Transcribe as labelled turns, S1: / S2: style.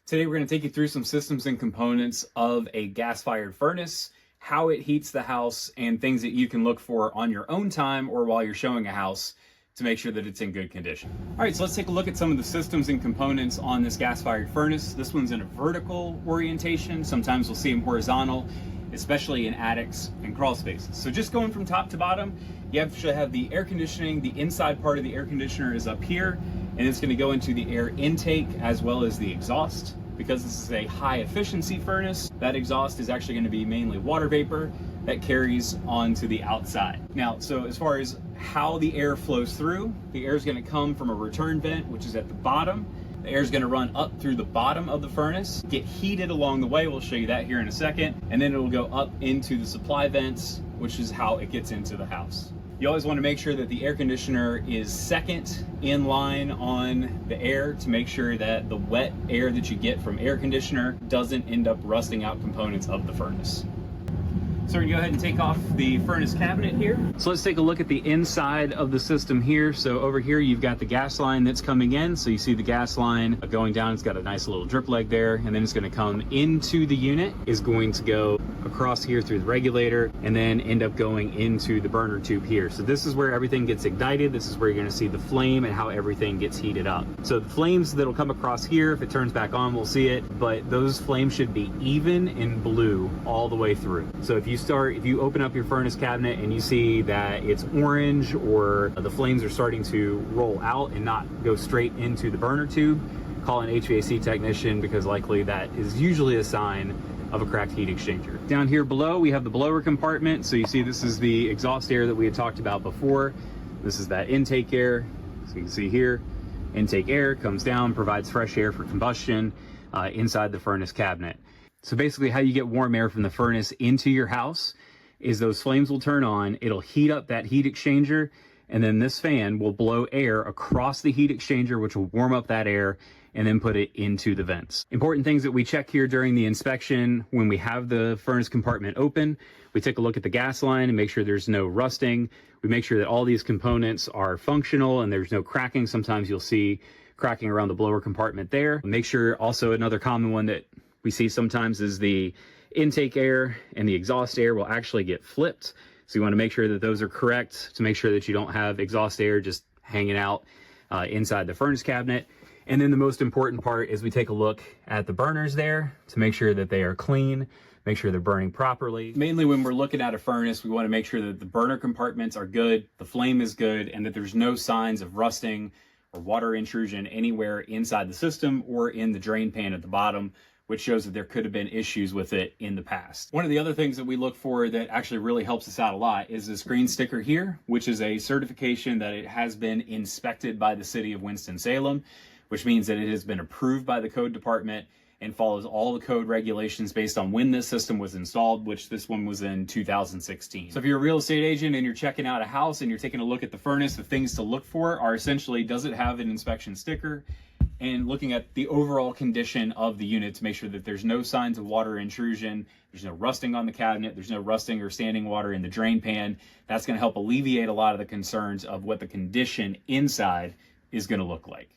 S1: Today we're going to take you through some systems and components of a gas-fired furnace, how it heats the house, and things that you can look for on your own time or while you're showing a house to make sure that it's in good condition. All right, so let's take a look at some of the systems and components on this gas-fired furnace. This one's in a vertical orientation. Sometimes we'll see them horizontal, especially in attics and crawl spaces. So just going from top to bottom, you actually have the air conditioning. The inside part of the air conditioner is up here, and it's going to go into the air intake as well as the exhaust. Because this is a high efficiency furnace, that exhaust is actually going to be mainly water vapor that carries onto the outside. Now, so as far as how the air flows through, the air is going to come from a return vent, which is at the bottom. The air is going to run up through the bottom of the furnace, get heated along the way. We'll show you that here in a second. And then it'll go up into the supply vents, which is how it gets into the house. You always want to make sure that the air conditioner is second in line on the air to make sure that the wet air that you get from air conditioner doesn't end up rusting out components of the furnace. So we're gonna go ahead and take off the furnace cabinet here. So let's take a look at the inside of the system here. So over here, you've got the gas line that's coming in. So you see the gas line going down. It's got a nice little drip leg there. And then it's gonna come into the unit, is going to go across here through the regulator and then end up going into the burner tube here. So this is where everything gets ignited. This is where you're gonna see the flame and how everything gets heated up. So the flames that'll come across here, if it turns back on, we'll see it, but those flames should be even in blue all the way through. So if you open up your furnace cabinet and you see that it's orange or the flames are starting to roll out and not go straight into the burner tube, call an HVAC technician, because likely that is usually a sign of a cracked heat exchanger. Down here below, we have the blower compartment. So you see this is the exhaust air that we had talked about before. This is that intake air. So you can see here, intake air comes down, provides fresh air for combustion inside the furnace cabinet. So basically how you get warm air from the furnace into your house is those flames will turn on, it'll heat up that heat exchanger, and then this fan will blow air across the heat exchanger, which will warm up that air and then put it into the vents. Important things that we check here during the inspection: when we have the furnace compartment open, we take a look at the gas line and make sure there's no rusting. We make sure that all these components are functional and there's no cracking. Sometimes you'll see cracking around the blower compartment there. Make sure also, another common one that we see sometimes is the intake air and the exhaust air will actually get flipped. So you want to make sure that those are correct to make sure that you don't have exhaust air just hanging out inside the furnace cabinet. And then the most important part is we take a look at the burners there to make sure that they are clean, make sure they're burning properly. Mainly when we're looking at a furnace, we want to make sure that the burner compartments are good, the flame is good, and that there's no signs of rusting or water intrusion anywhere inside the system or in the drain pan at the bottom, which shows that there could have been issues with it in the past. One of the other things that we look for that actually really helps us out a lot is this green sticker here, which is a certification that it has been inspected by the city of Winston-Salem, which means that it has been approved by the code department and follows all the code regulations based on when this system was installed, which this one was in 2016. So if you're a real estate agent and you're checking out a house and you're taking a look at the furnace, the things to look for are essentially, does it have an inspection sticker? And looking at the overall condition of the unit to make sure that there's no signs of water intrusion, there's no rusting on the cabinet, there's no rusting or standing water in the drain pan. That's going to help alleviate a lot of the concerns of what the condition inside is going to look like.